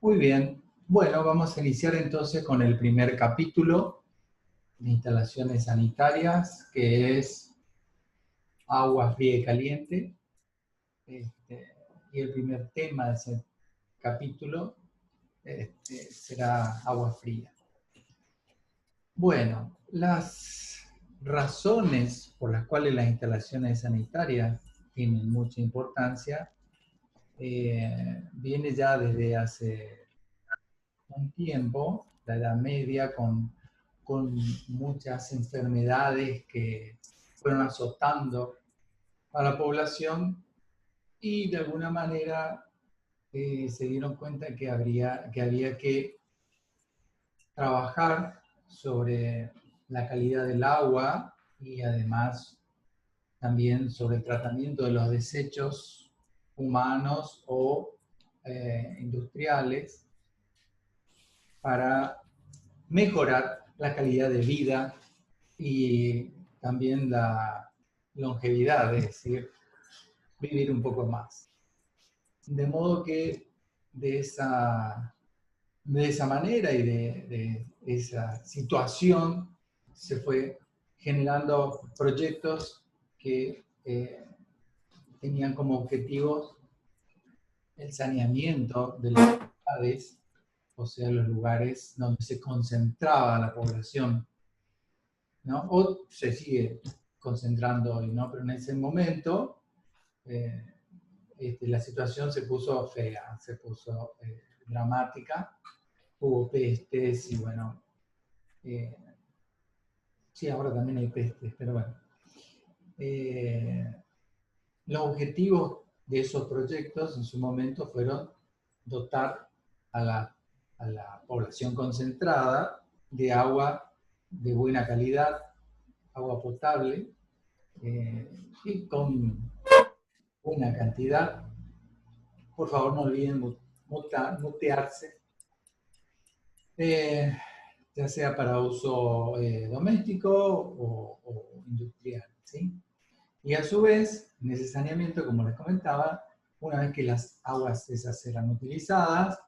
Muy bien. Bueno, vamos a iniciar entonces con el primer capítulo de instalaciones sanitarias, que es agua fría y caliente. Y el primer tema de ese capítulo será agua fría. Bueno, las razones por las cuales las instalaciones sanitarias tienen mucha importancia viene ya desde hace un tiempo, la Edad Media, con muchas enfermedades que fueron azotando a la población y de alguna manera se dieron cuenta que había que trabajar sobre la calidad del agua y además también sobre el tratamiento de los desechos humanos o industriales para mejorar la calidad de vida y también la longevidad, es decir, vivir un poco más. De modo que de esa manera y de esa situación se fue generando proyectos que tenían como objetivos el saneamiento de las ciudades, o sea, los lugares donde se concentraba la población, ¿no? O se sigue concentrando hoy, ¿no? Pero en ese momento eh, la situación se puso fea, se puso dramática, hubo pestes y bueno, eh, sí, ahora también hay pestes, pero bueno. Eh, los objetivos de esos proyectos en su momento fueron dotar a la población concentrada de agua de buena calidad, agua potable, y con buena cantidad. Por favor, no olviden mutearse, eh, ya sea para uso doméstico o industrial, ¿sí? Y a su vez, en ese saneamiento, como les comentaba, una vez que las aguas esas eran utilizadas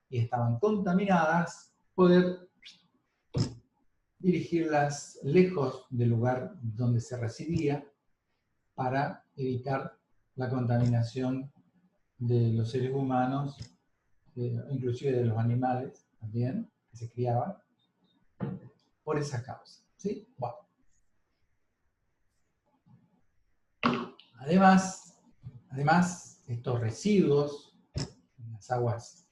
y estaban contaminadas, poder dirigirlas lejos del lugar donde se residía para evitar la contaminación de los seres humanos, inclusive de los animales también, que se criaban, por esa causa. ¿Sí? Bueno. Además, estos residuos en las aguas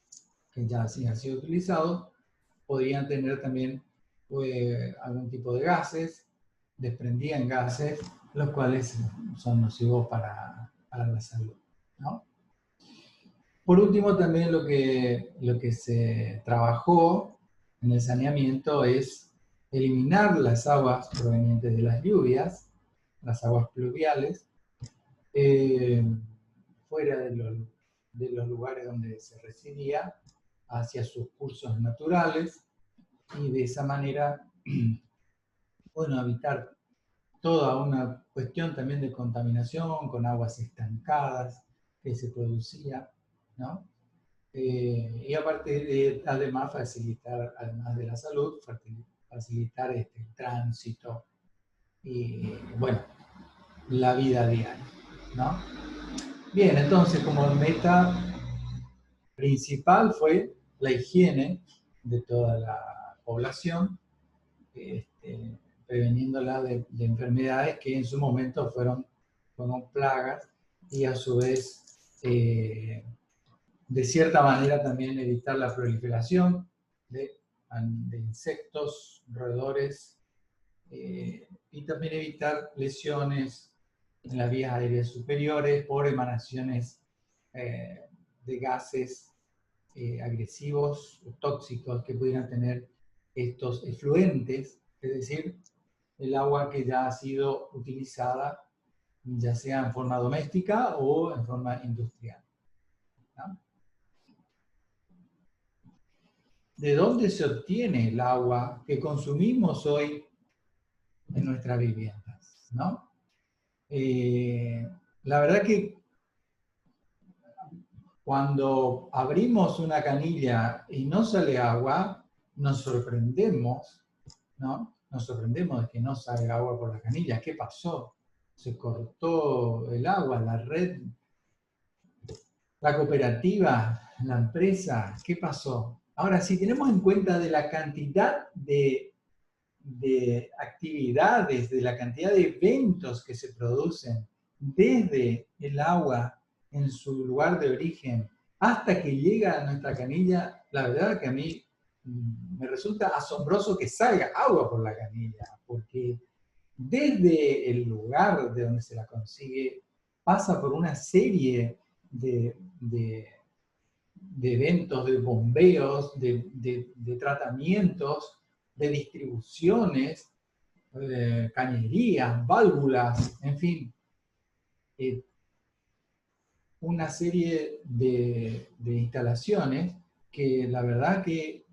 que ya sí han sido utilizados podrían tener también algún tipo de gases, desprendían gases, los cuales son nocivos para la salud, ¿no? Por último, también lo que se trabajó en el saneamiento es eliminar las aguas provenientes de las lluvias, las aguas pluviales, eh, fuera de los lugares donde se residía, hacia sus cursos naturales, y de esa manera, bueno, evitar toda una cuestión también de contaminación con aguas estancadas que se producía, ¿no? Y aparte de, además, facilitar, además de la salud, facilitar el tránsito y, bueno, la vida diaria, ¿no? Bien, entonces, como meta principal fue la higiene de toda la población, preveniéndola de enfermedades que en su momento fueron plagas y a su vez, de cierta manera, también evitar la proliferación de, de insectos, roedores, y también evitar lesiones en las vías aéreas superiores por emanaciones eh, de gases agresivos o tóxicos que pudieran tener estos efluentes, es decir, el agua que ya ha sido utilizada, ya sea en forma doméstica o en forma industrial, ¿no? ¿De dónde se obtiene el agua que consumimos hoy en nuestras viviendas, ¿no? La verdad que cuando abrimos una canilla y no sale agua, nos sorprendemos, ¿no? Nos sorprendemos de que no salga agua por la canilla. ¿Qué pasó? Se cortó el agua, la red, la cooperativa, la empresa. ¿Qué pasó? Ahora, si tenemos en cuenta de la cantidad de actividades, de la cantidad de eventos que se producen desde el agua en su lugar de origen hasta que llega a nuestra canilla, la verdad que a mí me resulta asombroso que salga agua por la canilla, porque desde el lugar de donde se la consigue pasa por una serie de eventos, de bombeos, de tratamientos, de distribuciones, cañerías, válvulas, en fin, una serie de instalaciones que la verdad que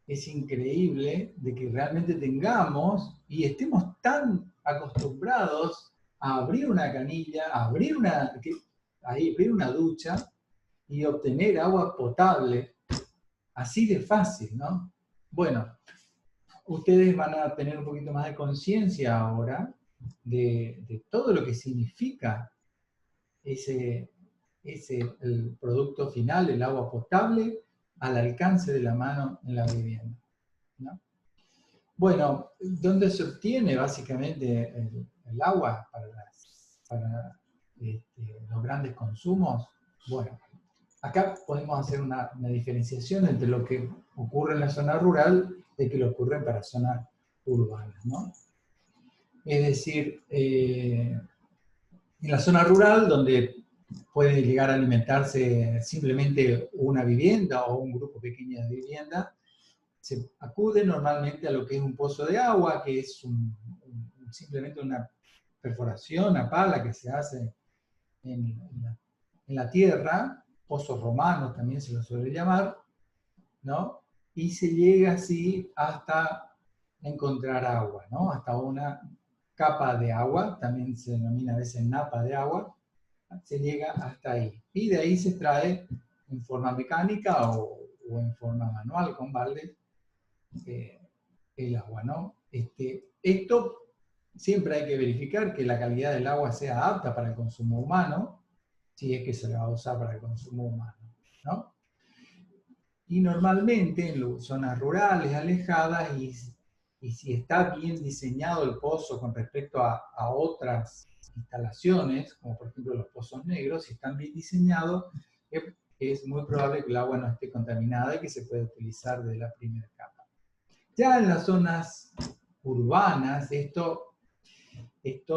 es increíble de que realmente tengamos y estemos tan acostumbrados a abrir una canilla, a abrir abrir una ducha y obtener agua potable así de fácil, ¿no? Bueno, ustedes van a tener un poquito más de conciencia ahora de todo lo que significa el producto final, el agua potable, al alcance de la mano en la vivienda, ¿no? Bueno, ¿dónde se obtiene básicamente el agua para los grandes consumos? Bueno, acá podemos hacer una diferenciación entre lo que ocurre en la zona rural y que lo ocurre para zonas urbanas, ¿no? Es decir, en la zona rural, donde puede llegar a alimentarse simplemente una vivienda o un grupo pequeño de vivienda, se acude normalmente a lo que es un pozo de agua, que es simplemente una perforación a pala que se hace en la tierra, pozos romanos también se lo suele llamar, ¿no? Y se llega así hasta encontrar agua, ¿no? Hasta una capa de agua, también se denomina a veces napa de agua, se llega hasta ahí. Y de ahí se extrae en forma mecánica o en forma manual con balde el agua, ¿no? Esto siempre hay que verificar que la calidad del agua sea apta para el consumo humano, si es que se la va a usar para el consumo humano, ¿no? Y normalmente en zonas rurales, alejadas, y si está bien diseñado el pozo con respecto a otras instalaciones, como por ejemplo los pozos negros, si están bien diseñados, es muy probable que el agua no esté contaminada y que se pueda utilizar de la primera capa. Ya en las zonas urbanas, esto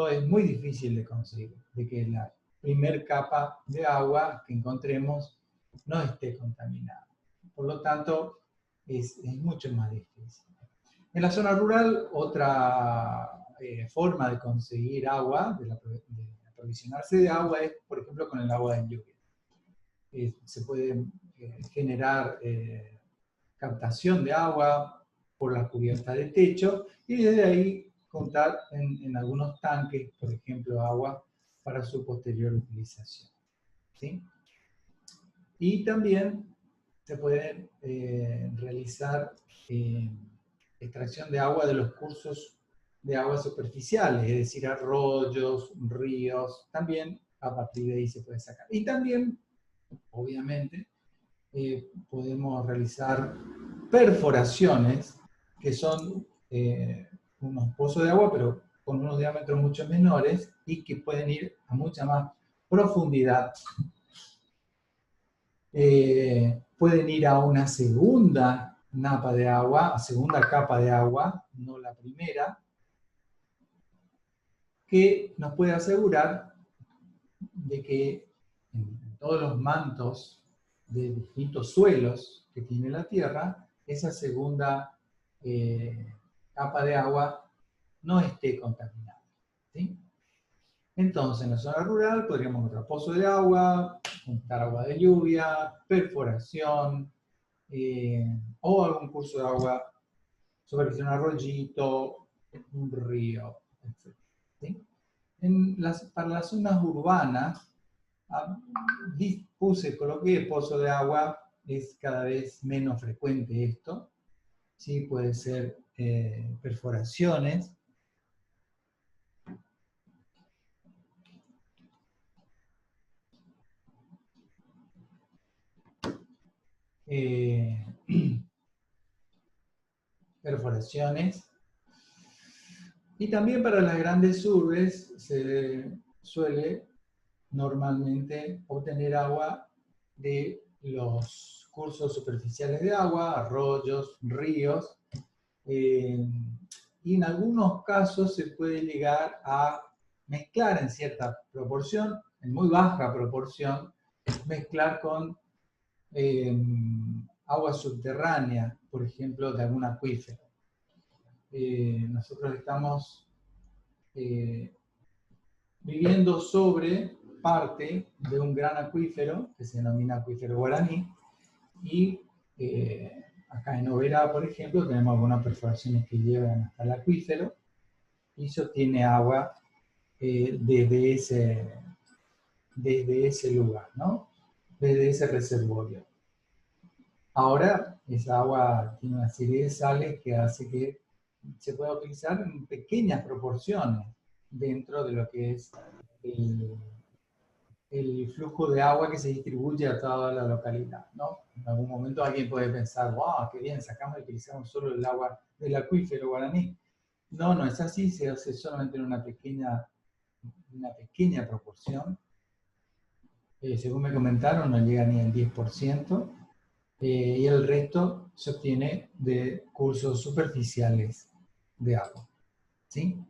es muy difícil de conseguir, de que la primer capa de agua que encontremos no esté contaminada. Por lo tanto, es mucho más difícil. En la zona rural, otra forma de conseguir agua, de aprovisionarse de agua, es, por ejemplo, con el agua de lluvia. Se puede generar captación de agua por las cubiertas de techo y desde ahí contar en algunos tanques, por ejemplo, agua para su posterior utilización, ¿sí? Y también se puede realizar extracción de agua de los cursos de aguas superficiales, es decir, arroyos, ríos, también a partir de ahí se puede sacar. Y también, obviamente, podemos realizar perforaciones, que son unos pozos de agua, pero con unos diámetros mucho menores y que pueden ir a mucha más profundidad. Pueden ir a una segunda napa de agua, a segunda capa de agua, no la primera, que nos puede asegurar de que en todos los mantos de distintos suelos que tiene la Tierra, esa segunda capa de agua no esté contaminada, ¿sí? Entonces, en la zona rural podríamos encontrar pozo de agua, juntar agua de lluvia, perforación, o algún curso de agua sobre un arroyito, un río, etc. ¿Sí? Para las zonas urbanas, Coloqué pozo de agua, es cada vez menos frecuente esto, ¿sí? Puede ser perforaciones, eh, perforaciones, y también para las grandes urbes se suele normalmente obtener agua de los cursos superficiales de agua, arroyos, ríos, y en algunos casos se puede llegar a mezclar en cierta proporción, en muy baja proporción, mezclar con agua subterránea, por ejemplo, de algún acuífero. Nosotros estamos viviendo sobre parte de un gran acuífero que se denomina acuífero Guaraní, y acá en Oberá, por ejemplo, tenemos algunas perforaciones que llevan hasta el acuífero y eso tiene agua desde ese lugar, ¿no? Desde ese reservorio. Ahora, esa agua tiene una serie de sales que hace que se pueda utilizar en pequeñas proporciones dentro de lo que es el flujo de agua que se distribuye a toda la localidad, ¿no? En algún momento alguien puede pensar, wow, qué bien, sacamos y utilizamos solo el agua del acuífero Guaraní. No, no es así, se hace solamente en una pequeña proporción. Según me comentaron, no llega ni al 10%, y el resto se obtiene de cursos superficiales de agua, ¿sí?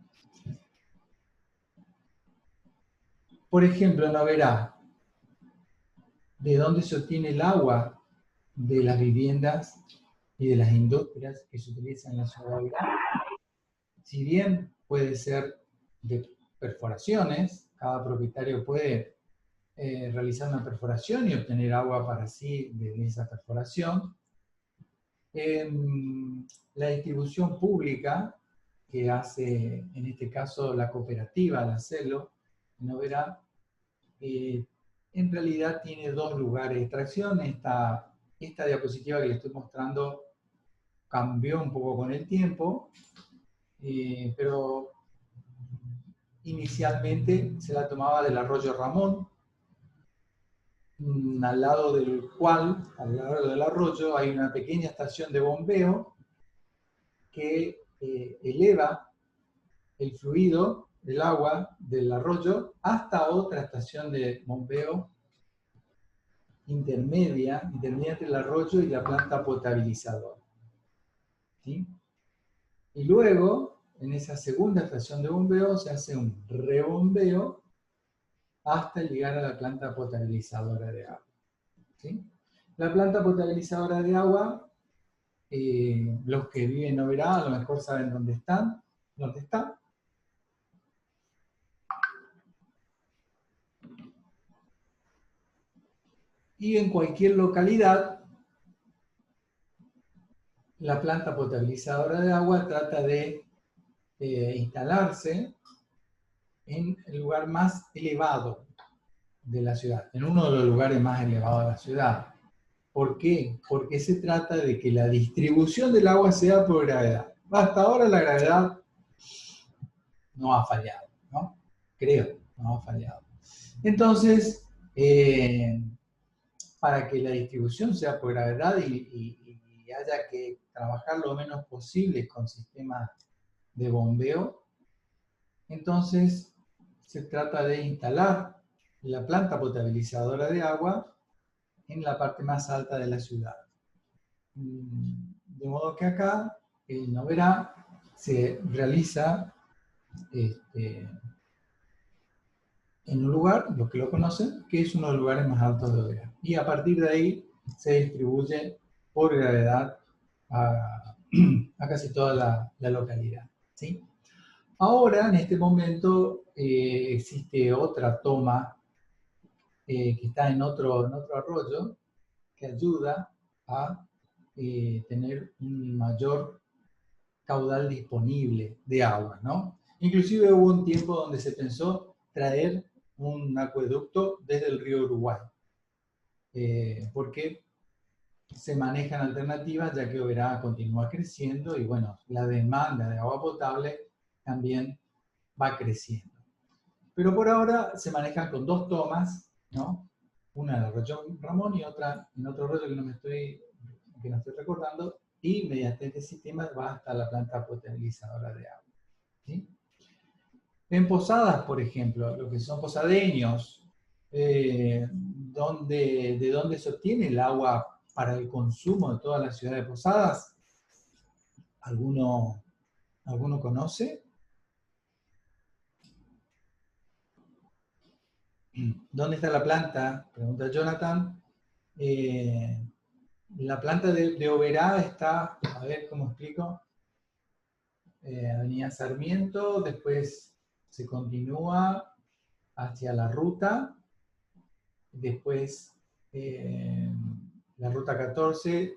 Por ejemplo, no verá de dónde se obtiene el agua de las viviendas y de las industrias que se utilizan en la ciudad de Oberá. Si bien puede ser de perforaciones, cada propietario puede realizar una perforación y obtener agua para sí de esa perforación. La distribución pública que hace, en este caso, la cooperativa al hacerlo, en Oberá, en realidad tiene dos lugares de extracción. Esta diapositiva que les estoy mostrando cambió un poco con el tiempo, pero inicialmente se la tomaba del arroyo Ramón, al lado del arroyo, hay una pequeña estación de bombeo que eleva el fluido, el agua del arroyo, hasta otra estación de bombeo intermedia entre el arroyo y la planta potabilizadora, ¿sí? Y luego, en esa segunda estación de bombeo, se hace un rebombeo hasta llegar a la planta potabilizadora de agua, ¿sí? La planta potabilizadora de agua, los que viven en Oberá a lo mejor saben dónde está. Y en cualquier localidad, la planta potabilizadora de agua trata de instalarse en el lugar más elevado de la ciudad, en uno de los lugares más elevados de la ciudad. ¿Por qué? Porque se trata de que la distribución del agua sea por gravedad. Hasta ahora la gravedad no ha fallado, ¿no? Creo, no ha fallado. Entonces, para que la distribución sea por gravedad y haya que trabajar lo menos posible con sistemas de bombeo, entonces se trata de instalar la planta potabilizadora de agua en la parte más alta de la ciudad. De modo que acá, en Oberá, se realiza en un lugar, los que lo conocen, que es uno de los lugares más altos de Oberá. Y a partir de ahí se distribuye por gravedad a casi toda la localidad, ¿sí? Ahora, en este momento, existe otra toma que está en otro arroyo, que ayuda a tener un mayor caudal disponible de agua, ¿no? Inclusive hubo un tiempo donde se pensó traer un acueducto desde el río Uruguay, porque se manejan alternativas ya que Oberá continúa creciendo y bueno, la demanda de agua potable también va creciendo. Pero por ahora se manejan con dos tomas, ¿no? Una en el arroyo Ramón y otra en otro arroyo que no estoy recordando, y mediante este sistema va hasta la planta potabilizadora de agua, ¿sí? En Posadas, por ejemplo, lo que son posadeños, de dónde se obtiene el agua para el consumo de toda la ciudad de Posadas. ¿Alguno conoce? ¿Dónde está la planta? Pregunta Jonathan. La planta de Oberá está, a ver cómo explico, Avenida Sarmiento, después se continúa hacia la ruta, después la ruta 14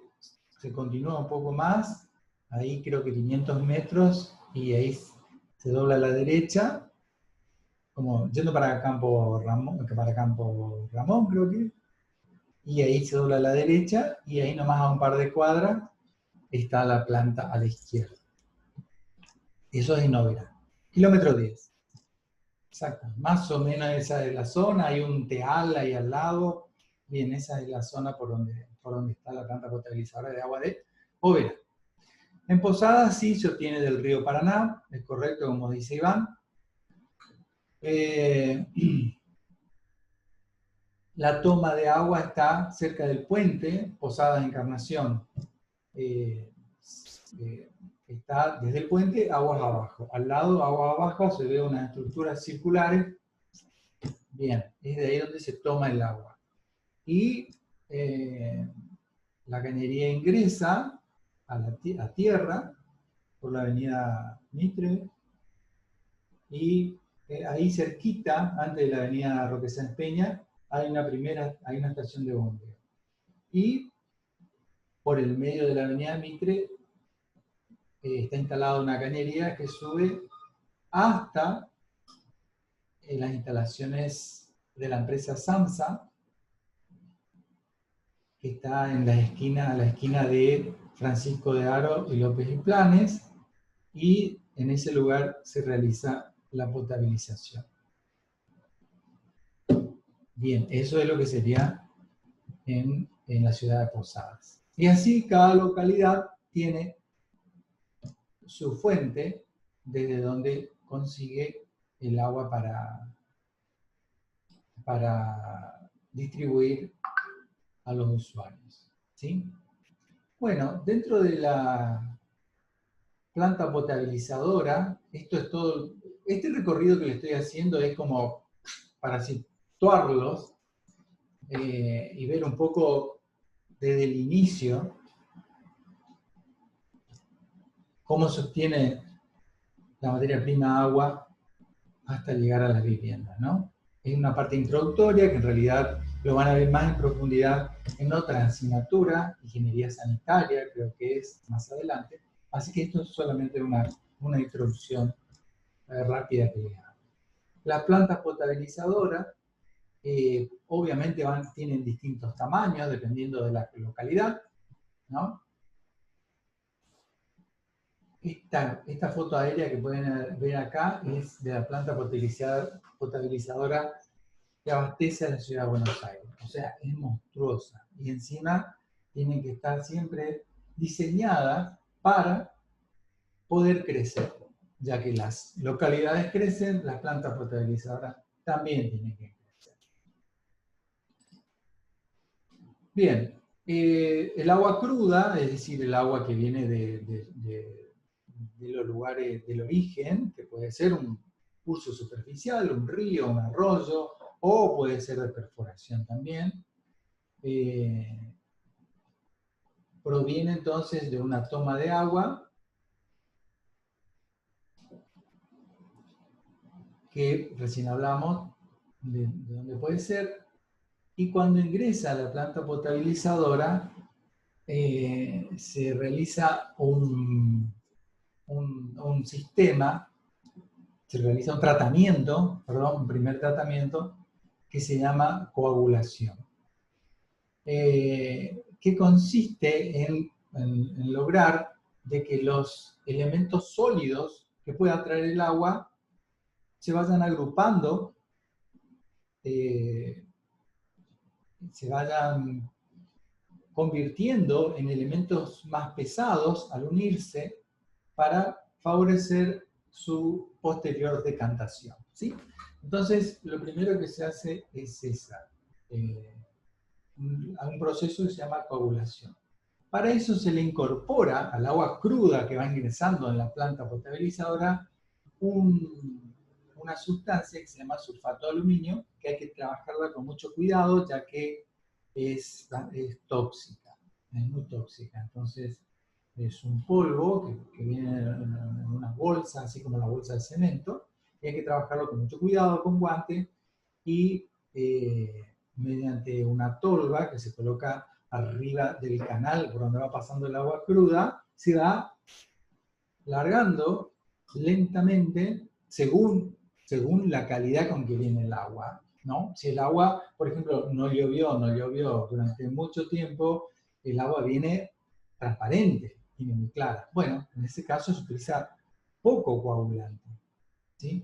se continúa un poco más, ahí creo que 500 metros, y ahí se dobla a la derecha, como yendo para Campo Ramón, creo que, y ahí se dobla a la derecha, y ahí nomás a un par de cuadras está la planta a la izquierda. Eso es en Oberá. Kilómetro 10. Exacto. Más o menos esa es la zona, hay un teal ahí al lado. Bien, esa es la zona por donde está la planta potabilizadora de agua de Oberá. En Posadas sí se obtiene del río Paraná, es correcto como dice Iván. La toma de agua está cerca del puente, Posadas Encarnación. Está desde el puente, aguas abajo. Al lado, aguas abajo, se ve unas estructuras circulares. Bien, es de ahí donde se toma el agua. Y la cañería ingresa a tierra por la avenida Mitre, y ahí cerquita, antes de la avenida Roque Sáenz Peña, hay una estación de bombeo. Y por el medio de la avenida Mitre está instalada una cañería que sube hasta las instalaciones de la empresa SAMSA, que está en a la esquina de Francisco de Haro y López y Planes, y en ese lugar se realiza la potabilización. Bien, eso es lo que sería en la ciudad de Posadas. Y así cada localidad tiene su fuente desde donde consigue el agua para distribuir a los usuarios, ¿sí? Bueno, dentro de la planta potabilizadora, esto es todo, este recorrido que le estoy haciendo es como para situarlos y ver un poco desde el inicio cómo se obtiene la materia prima agua hasta llegar a las viviendas, ¿no? Es una parte introductoria que en realidad lo van a ver más en profundidad en otra asignatura, ingeniería sanitaria, creo que es más adelante. Así que esto es solamente una introducción rápida que les hago. Las plantas potabilizadoras obviamente tienen distintos tamaños dependiendo de la localidad, ¿no? Esta foto aérea que pueden ver acá es de la planta potabilizadora que abastece a la ciudad de Buenos Aires. O sea, es monstruosa. Y encima tienen que estar siempre diseñadas para poder crecer. Ya que las localidades crecen, las plantas potabilizadoras también tienen que crecer. Bien, el agua cruda, es decir, el agua que viene de los lugares del origen, que puede ser un curso superficial, un río, un arroyo, o puede ser de perforación también, proviene entonces de una toma de agua que recién hablamos de dónde puede ser, y cuando ingresa a la planta potabilizadora se realiza un sistema se realiza un tratamiento, perdón, un primer tratamiento, que se llama coagulación. Que consiste en lograr de que los elementos sólidos que pueda traer el agua se vayan agrupando, se vayan convirtiendo en elementos más pesados al unirse para favorecer su posterior decantación, ¿sí? Entonces, lo primero que se hace es un proceso que se llama coagulación. Para eso se le incorpora al agua cruda que va ingresando en la planta potabilizadora una sustancia que se llama sulfato de aluminio, que hay que trabajarla con mucho cuidado, ya que es tóxica, es muy tóxica. Entonces, es un polvo que viene en una bolsa, así como la bolsa de cemento, y hay que trabajarlo con mucho cuidado, con guante, y mediante una tolva que se coloca arriba del canal por donde va pasando el agua cruda, se va largando lentamente según la calidad con que viene el agua, ¿no? Si el agua, por ejemplo, no llovió durante mucho tiempo, el agua viene transparente, viene muy clara. Bueno, en ese caso se utiliza poco coagulante, ¿sí?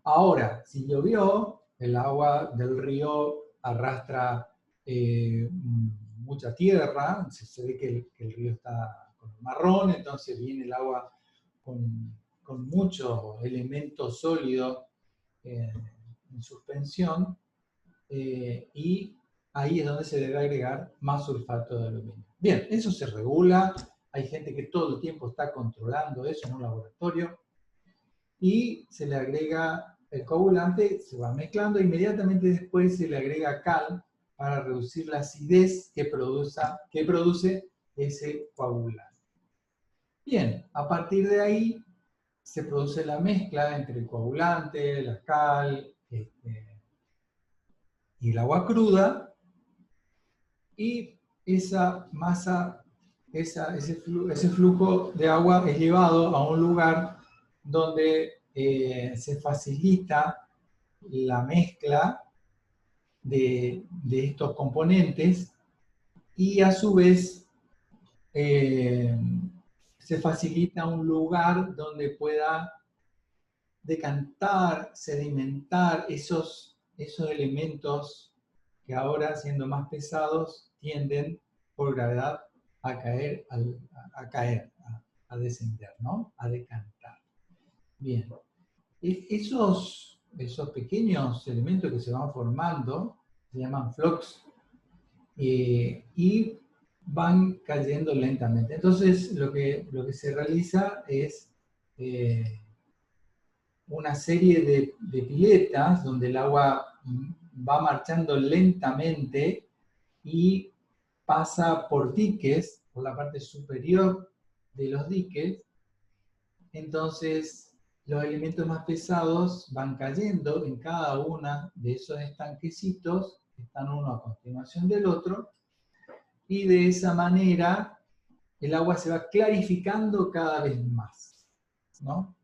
Ahora, si llovió, el agua del río arrastra mucha tierra, se ve que el río está con marrón, entonces viene el agua con mucho elemento sólido en suspensión, y ahí es donde se debe agregar más sulfato de aluminio. Bien, eso se regula, hay gente que todo el tiempo está controlando eso en un laboratorio, y se le agrega el coagulante, se va mezclando, e inmediatamente después se le agrega cal para reducir la acidez que produce ese coagulante. Bien, a partir de ahí se produce la mezcla entre el coagulante, la cal y el agua cruda, y esa masa, ese flujo de agua es llevado a un lugar donde se facilita la mezcla de estos componentes, y a su vez se facilita un lugar donde pueda decantar, sedimentar esos elementos que ahora, siendo más pesados, tienden por gravedad a caer, a descender, ¿no? A decantar. Bien, esos pequeños elementos que se van formando se llaman flux, y van cayendo lentamente. Entonces, lo que se realiza es una serie de piletas donde el agua va marchando lentamente y pasa por diques, por la parte superior de los diques. Entonces, los elementos más pesados van cayendo en cada uno de esos estanquecitos, que están uno a continuación del otro, y de esa manera el agua se va clarificando cada vez más, ¿no?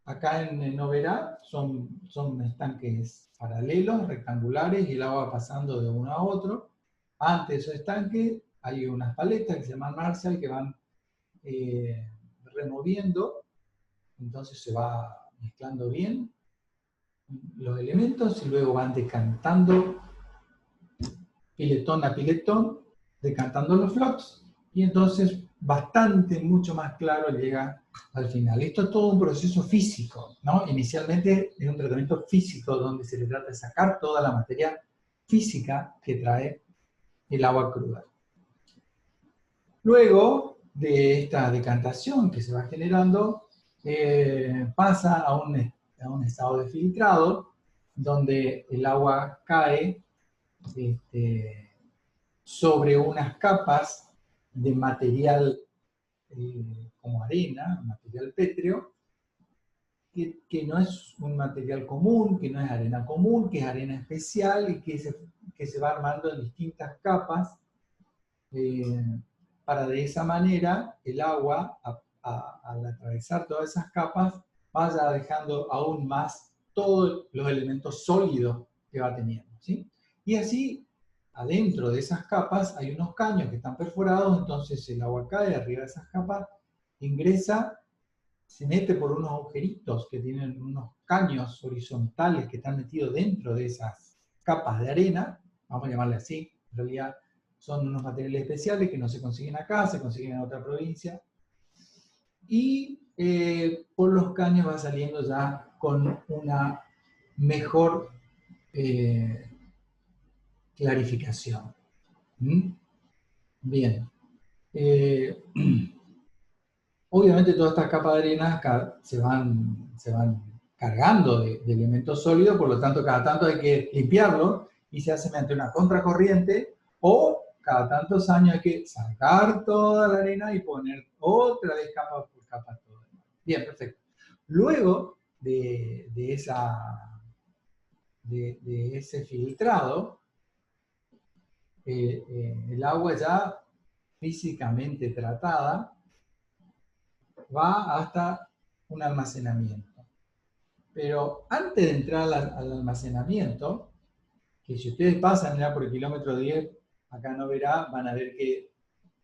Acá en Noverá son estanques paralelos, rectangulares, y el agua va pasando de uno a otro. Antes de esos estanques hay unas paletas que se llaman Marshall que van removiendo, entonces se va mezclando bien los elementos y luego van decantando piletón a piletón, decantando los flux, y entonces mucho más claro llega al final. Esto es todo un proceso físico, ¿no? Inicialmente es un tratamiento físico donde se le trata de sacar toda la materia física que trae el agua cruda. Luego de esta decantación que se va generando, pasa a un estado de filtrado, donde el agua cae sobre unas capas de material como arena, material pétreo, que no es un material común, que no es arena común, que es arena especial, y que se va armando en distintas capas, para de esa manera el agua, al atravesar todas esas capas, vaya dejando aún más todos los elementos sólidos que va teniendo, ¿sí? Y así, adentro de esas capas hay unos caños que están perforados, entonces el agua cae arriba de esas capas, ingresa, se mete por unos agujeritos que tienen unos caños horizontales que están metidos dentro de esas capas de arena, vamos a llamarle así, en realidad son unos materiales especiales que no se consiguen acá, se consiguen en otra provincia, y por los caños va saliendo ya con una mejor clarificación. ¿Mm? Bien. Obviamente todas estas capas de arena se van cargando de elementos sólidos, por lo tanto cada tanto hay que limpiarlo y se hace mediante una contracorriente, o cada tantos años hay que sacar toda la arena y poner otra vez capa por capa todo. Bien, perfecto. Luego de ese filtrado, el agua ya físicamente tratada va hasta un almacenamiento. Pero antes de entrar al almacenamiento, que si ustedes pasan ya por el kilómetro 10, acá no verá, van a ver que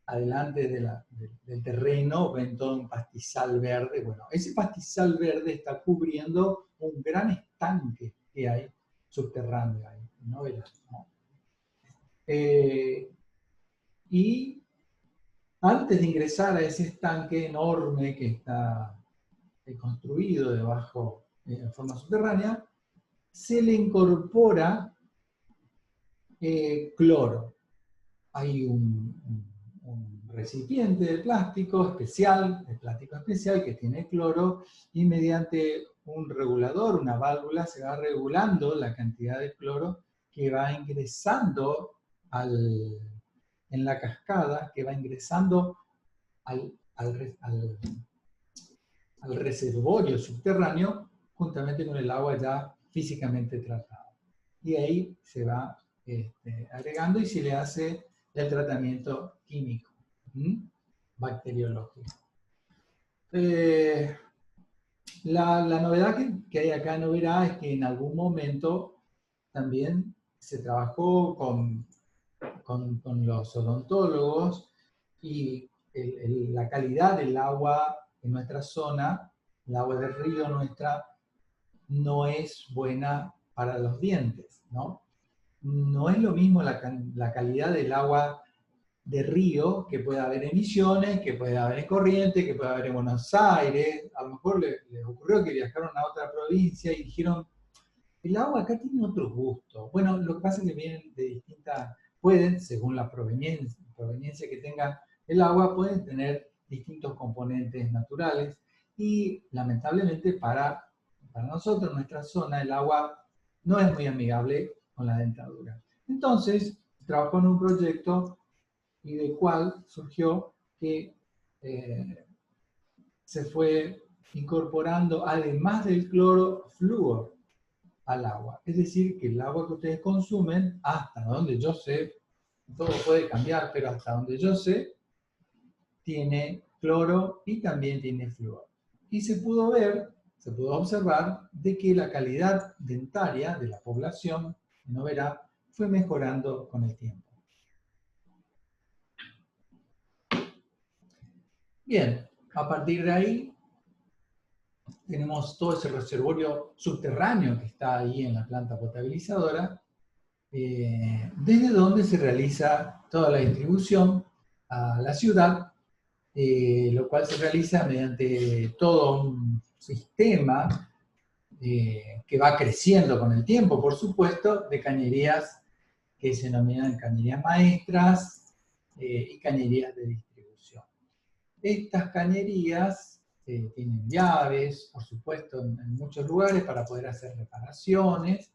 adelante del terreno ven todo un pastizal verde. Bueno, ese pastizal verde está cubriendo un gran estanque que hay subterráneo ahí, ¿no verás? ¿No? Y antes de ingresar a ese estanque enorme que está construido debajo en forma subterránea, se le incorpora cloro. Hay un recipiente de plástico especial que tiene cloro, y mediante un regulador, una válvula, se va regulando la cantidad de cloro que va ingresando en la cascada, que va ingresando al reservorio subterráneo juntamente con el agua ya físicamente tratada. Y ahí se va agregando y se le hace el tratamiento químico, bacteriológico. La novedad que hay acá en Oberá es que en algún momento también se trabajó con los odontólogos, y la calidad del agua en nuestra zona, el agua del río nuestra, no es buena para los dientes, ¿no? No es lo mismo la calidad del agua de río que puede haber en Misiones, que puede haber en Corrientes, que puede haber en Buenos Aires. A lo mejor les ocurrió que viajaron a otra provincia y dijeron, el agua acá tiene otro gusto. Bueno, lo que pasa es que vienen de distintas, pueden, según la proveniencia que tenga el agua, pueden tener distintos componentes naturales, y lamentablemente para nosotros, en nuestra zona, el agua no es muy amigable con la dentadura. Entonces, trabajó en un proyecto y del cual surgió que se fue incorporando, además del cloro, flúor al agua. Es decir, que el agua que ustedes consumen, hasta donde yo sé, todo puede cambiar, pero hasta donde yo sé, tiene cloro y también tiene flúor. Y se pudo observar de que la calidad dentaria de la población en Oberá fue mejorando con el tiempo. Bien, a partir de ahí tenemos todo ese reservorio subterráneo que está ahí en la planta potabilizadora, desde donde se realiza toda la distribución a la ciudad, lo cual se realiza mediante todo un sistema que va creciendo con el tiempo, por supuesto, de cañerías que se denominan cañerías maestras y cañerías de distribución. Estas cañerías tienen llaves, por supuesto, en muchos lugares para poder hacer reparaciones,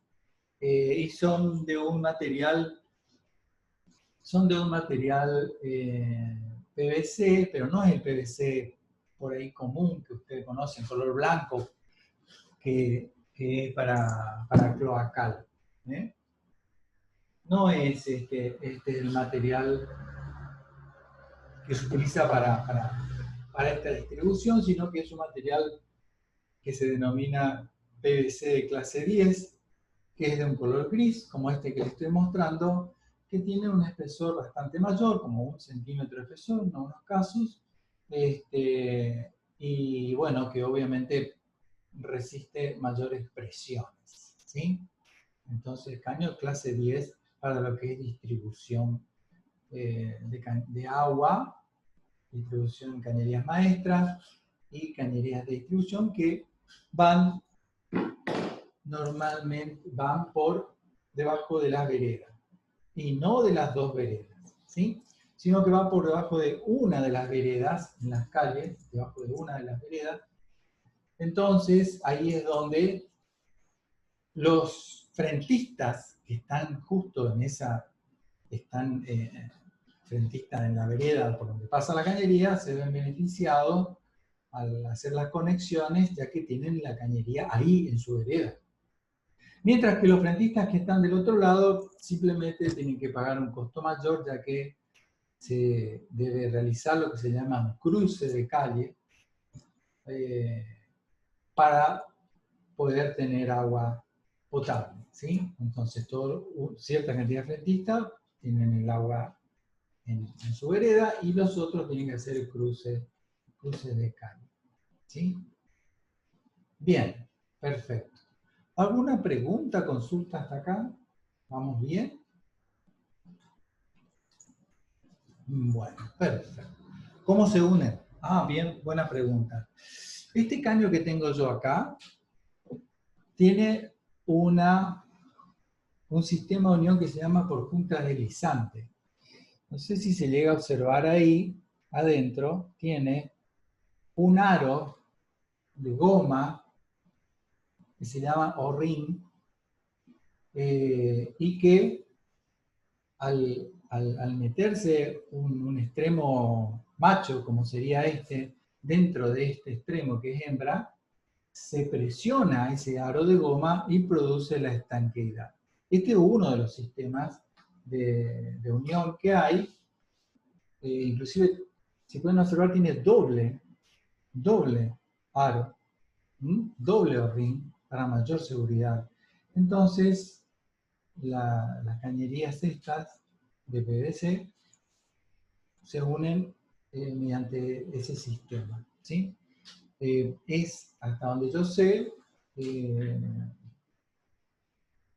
y son de un material PVC, pero no es el PVC por ahí común que ustedes conocen, color blanco, que es para cloacal. No es el material que se utiliza para para esta distribución, sino que es un material que se denomina PVC de clase 10, que es de un color gris, como este que les estoy mostrando, que tiene un espesor bastante mayor, como 1 centímetro de espesor en algunos casos, y bueno, que obviamente resiste mayores presiones, ¿sí? Entonces, caño clase 10 para lo que es distribución de agua, distribución en cañerías maestras y cañerías de distribución que normalmente van por debajo de las veredas, y no de las dos veredas, ¿sí? Sino que van por debajo de una de las veredas, en las calles, debajo de una de las veredas. Entonces, ahí es donde los frentistas que están justo en esa, están frentistas en la vereda por donde pasa la cañería, se ven beneficiados al hacer las conexiones, ya que tienen la cañería ahí en su vereda. Mientras que los frentistas que están del otro lado simplemente tienen que pagar un costo mayor, ya que se debe realizar lo que se llama un cruce de calle para poder tener agua potable, ¿sí? Entonces, cierta cantidad de frentistas tienen el agua en su vereda y los otros tienen que hacer el cruce de calle, ¿sí? Bien, perfecto. ¿Alguna pregunta, consulta hasta acá? ¿Vamos bien? Bueno, perfecto. ¿Cómo se unen? Ah, bien, buena pregunta. Este caño que tengo yo acá tiene un sistema de unión que se llama por juntas deslizantes. No sé si se llega a observar ahí, adentro, tiene un aro de goma que se llama O-ring, y que al meterse un extremo macho, como sería este, dentro de este extremo que es hembra, se presiona ese aro de goma y produce la estanqueidad. Este es uno de los sistemas de unión que hay. Inclusive, si pueden observar, tiene doble aro, doble O-ring para mayor seguridad. Entonces, las cañerías estas de PVC se unen mediante ese sistema, ¿sí? Es, hasta donde yo sé,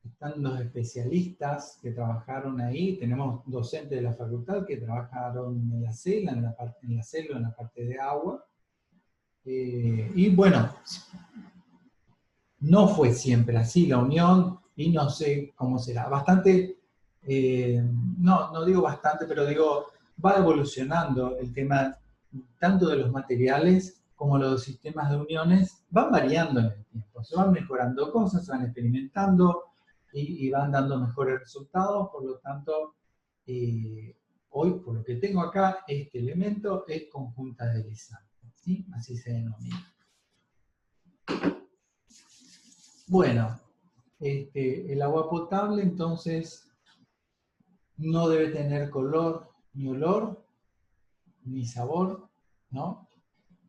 están los especialistas que trabajaron ahí, tenemos docentes de la facultad que trabajaron en la celda, en la parte de agua, y bueno, no fue siempre así la unión, y no sé cómo será. Bastante, no digo bastante, pero digo, va evolucionando el tema tanto de los materiales como los sistemas de uniones, van variando en el tiempo, se van mejorando cosas, se van experimentando y van dando mejores resultados. Por lo tanto, hoy, por lo que tengo acá, este elemento es conjunta deslizante, ¿sí? Así se denomina. Bueno, el agua potable entonces no debe tener color, ni olor, ni sabor, ¿no?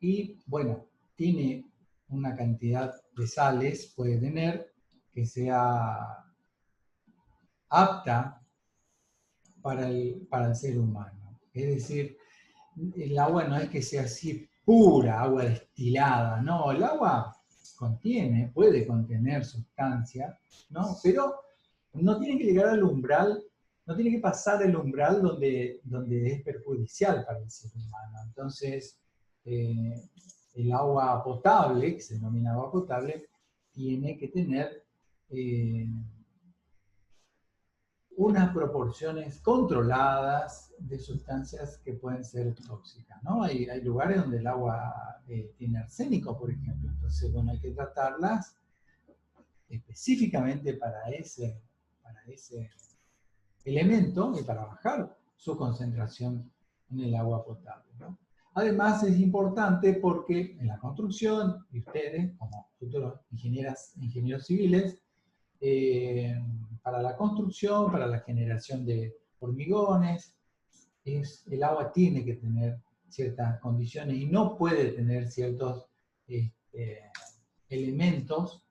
Y bueno, tiene una cantidad de sales, puede tener, que sea apta para el ser humano. Es decir, el agua no es que sea así pura, agua destilada, no, el agua puede contener sustancia, ¿no? Pero no tiene que llegar al umbral, no tiene que pasar el umbral donde es perjudicial para el ser humano. Entonces, el agua potable, que se denomina agua potable, tiene que tener unas proporciones controladas de sustancias que pueden ser tóxicas, ¿no? Hay lugares donde el agua tiene arsénico, por ejemplo, entonces, bueno, hay que tratarlas específicamente para ese elemento y para bajar su concentración en el agua potable, ¿no? Además, es importante porque en la construcción, y ustedes, como futuros ingenieros civiles, para la construcción, para la generación de hormigones, el agua tiene que tener ciertas condiciones y no puede tener ciertos elementos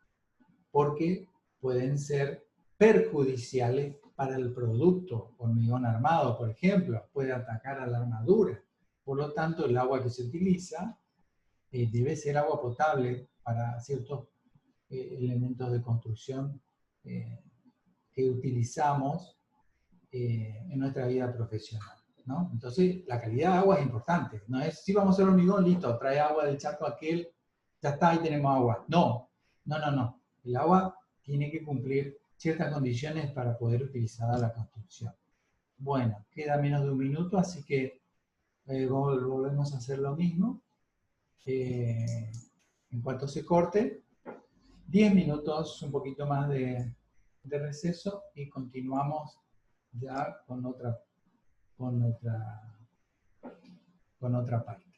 porque pueden ser perjudiciales para el producto. Hormigón armado, por ejemplo, puede atacar a la armadura. Por lo tanto, el agua que se utiliza debe ser agua potable para ciertos elementos de construcción que utilizamos en nuestra vida profesional, ¿no? Entonces, la calidad de agua es importante. No es, si vamos a hacer hormigón, listo, trae agua del charco aquel, ya está, ahí tenemos agua. No, no, no, no. El agua tiene que cumplir ciertas condiciones para poder utilizarla en la construcción. Bueno, queda menos de un minuto, así que volvemos a hacer lo mismo. En cuanto se corte, 10 minutos, un poquito más de receso y continuamos ya con otra parte.